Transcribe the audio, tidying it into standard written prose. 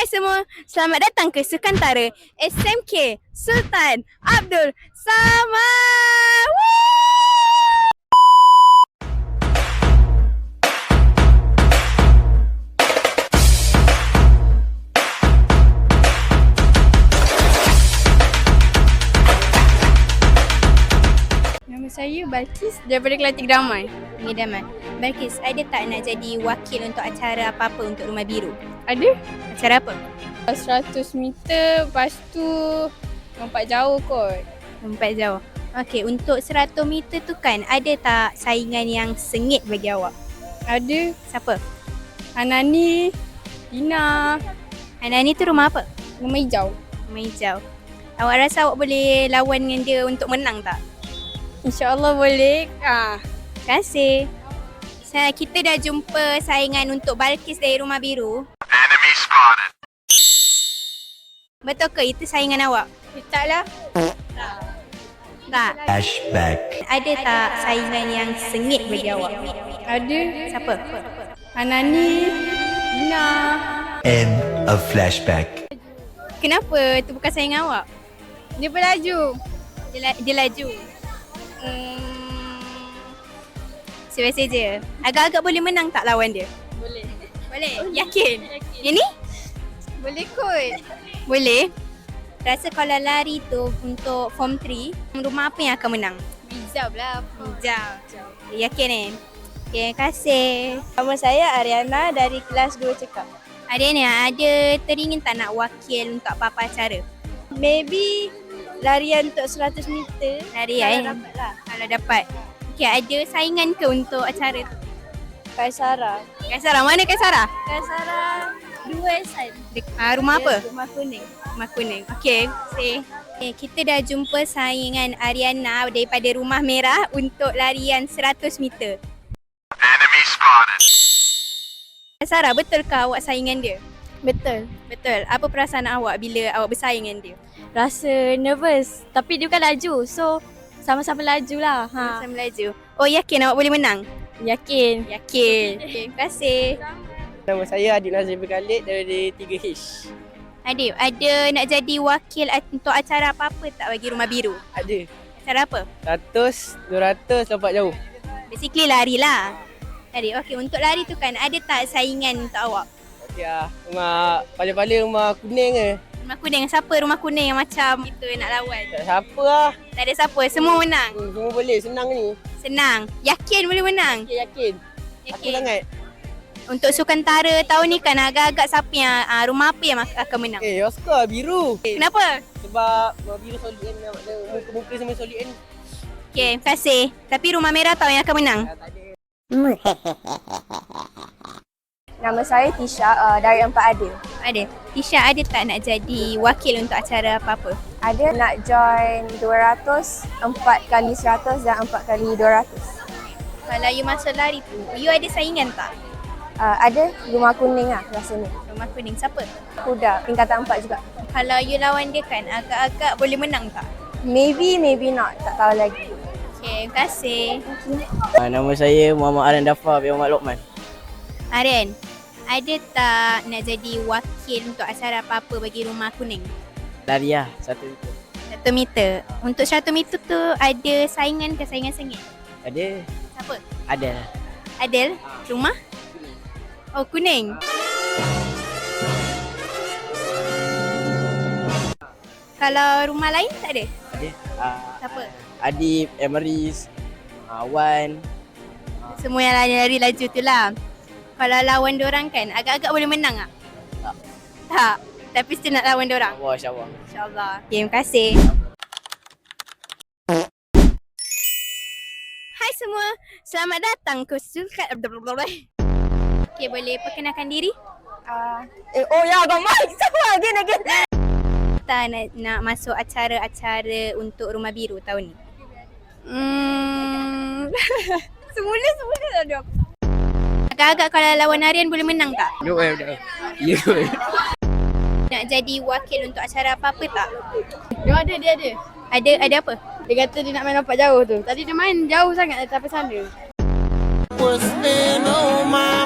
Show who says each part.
Speaker 1: semua, selamat datang ke Sukantara SMK Sultan Abdul Samad. Nama saya Balkis daripada Kelantan Damai. Ini Damai. Balkis, ada tak nak jadi wakil untuk acara apa-apa untuk Rumah Biru?
Speaker 2: Ada
Speaker 1: Acara apa?
Speaker 2: 100 meter, lepas tu lompat jauh kot.
Speaker 1: Lompat jauh. Okey, untuk 100 meter tu kan ada tak saingan yang sengit bagi awak?
Speaker 2: Ada
Speaker 1: Siapa?
Speaker 2: Hanani, Dina,
Speaker 1: Hanani tu rumah apa?
Speaker 2: Rumah Hijau.
Speaker 1: Rumah Hijau. Awak rasa awak boleh lawan dengan dia untuk menang tak?
Speaker 2: InsyaAllah boleh.
Speaker 1: Terima kasih. Kita dah jumpa saingan untuk Balkis dari Rumah Biru.
Speaker 3: Enemy spotted.
Speaker 1: Betul ke itu saingan awak?
Speaker 2: Taklah.
Speaker 1: Tak.
Speaker 3: Flashback.
Speaker 1: Ada tak saingan yang sengit bagi awak?
Speaker 2: Ada
Speaker 1: Siapa?
Speaker 2: Hanani, Dina.
Speaker 3: End of flashback.
Speaker 1: Kenapa itu bukan saingan awak?
Speaker 2: Dia berlaju.
Speaker 1: Dia laju. Biasa je. Agak-agak boleh menang tak lawan dia?
Speaker 2: Boleh.
Speaker 1: Boleh? Yakin? Yang ni?
Speaker 2: Boleh kot.
Speaker 1: Boleh. Rasa kalau lari tu untuk Form 3, rumah apa yang akan menang?
Speaker 2: Hijau lah.
Speaker 1: Hijau. Yakin Okay, terima kasih.
Speaker 2: Nama saya Ariana dari kelas 2 cekap.
Speaker 1: Ariana, ada teringin tak nak wakil untuk apa-apa acara?
Speaker 2: Maybe larian untuk 100 meter.
Speaker 1: Larian?
Speaker 2: Kalau dapat lah.
Speaker 1: Kalau dapat. Okay, ada saingan ke untuk acara tu?
Speaker 2: Kaisara.
Speaker 1: Kaisara, mana Kaisara?
Speaker 2: Kaisara 2 SN.
Speaker 1: Rumah apa?
Speaker 2: Rumah Kuning.
Speaker 1: Rumah Kuning. Okay, kita dah jumpa saingan Ariana daripada Rumah Merah untuk larian 100 meter.
Speaker 3: Enemy spotted.
Speaker 1: Kaisara, betulkah awak saingan dia?
Speaker 2: Betul.
Speaker 1: Betul. Apa perasaan awak bila awak bersaing dengan dia?
Speaker 2: Rasa nervous. Tapi dia kan laju. So, sama-sama laju lah.
Speaker 1: Sama laju. Oh, yakin awak boleh menang?
Speaker 2: Yakin.
Speaker 1: Yakin. Okay, terima kasih.
Speaker 4: Nama saya Adib Nazir bin Khalid dari 3H.
Speaker 1: Adib, ada nak jadi wakil untuk acara apa-apa tak bagi Rumah Biru?
Speaker 4: Ada.
Speaker 1: Acara apa?
Speaker 4: 100, 200 lompat jauh.
Speaker 1: Basically lari lah. Adib, okey, untuk lari tu kan ada tak saingan untuk awak?
Speaker 4: Okey lah. Rumah pala-pala rumah kuning ke.
Speaker 1: Rumah Kuning, siapa Rumah Kuning yang macam kita nak lawan?
Speaker 4: Tak siapa lah.
Speaker 1: Tak ada siapa, semua menang.
Speaker 4: Semua boleh, senang ni.
Speaker 1: Senang. Yakin boleh menang?
Speaker 4: Okay, yakin. Aku sangat.
Speaker 1: Untuk Sukantara tahun ni kan agak-agak siapa yang rumah apa yang akan menang?
Speaker 4: Oscar biru.
Speaker 1: Kenapa?
Speaker 4: Sebab rumah biru solid kan. Muka-muka semua solid kan.
Speaker 1: Okey, terima kasih. Tapi Rumah Merah tahu yang akan menang?
Speaker 4: Tak ada.
Speaker 2: Nama saya Tisha dari 4 Adil.
Speaker 1: Ada. Tisha, ada tak nak jadi wakil untuk acara apa-apa?
Speaker 2: Ada nak join 200, 4 kali 100 dan 4 kali 200.
Speaker 1: Kalau you masuk lari tu, you ada saingan tak?
Speaker 2: Ada Rumah Kuning lah rasanya.
Speaker 1: Rumah Kuning, siapa?
Speaker 2: Kuda, tingkatan 4 juga.
Speaker 1: Kalau you lawan dia kan, agak-agak boleh menang tak?
Speaker 2: Maybe not. Tak tahu lagi.
Speaker 1: Okay, terima kasih.
Speaker 4: Nama saya Muhammad Aran Dafar bin Muhammad Lokman.
Speaker 1: Arian, ada tak nak jadi wakil untuk acara apa-apa bagi Rumah Kuning?
Speaker 4: Lari lah, 1 meter.
Speaker 1: 1 meter. Untuk 1 meter tu ada saingan ke saingan sengit?
Speaker 4: Ada.
Speaker 1: Siapa?
Speaker 4: Ada.
Speaker 1: Adel? Rumah? Oh, Kuning. Kalau rumah lain tak ada?
Speaker 4: Ada.
Speaker 1: Siapa?
Speaker 4: Adib, Emeris, Wan.
Speaker 1: Semua yang lari laju tu lah. Kalau lawan diorang kan, agak-agak boleh menang tak?
Speaker 4: Tak.
Speaker 1: Tak? Tapi still nak lawan diorang?
Speaker 4: Allah, insyaAllah.
Speaker 1: InsyaAllah. Okay, terima kasih. Hai semua, selamat datang ke Sultan. Okay, boleh perkenalkan diri?
Speaker 2: Oh ya, abang Mike. Sama again.
Speaker 1: Kita nak masuk acara-acara untuk Rumah Biru tahun ni.
Speaker 2: Semula dah ada.
Speaker 1: Agak-agak kalau lawan Arian boleh menang tak?
Speaker 4: Ya.
Speaker 1: Nak jadi wakil untuk acara apa-apa tak?
Speaker 2: Dia ada.
Speaker 1: Ada apa?
Speaker 2: Dia kata dia nak main lompat jauh tu. Tadi dia main jauh sangat sampai sana.
Speaker 3: Was in on my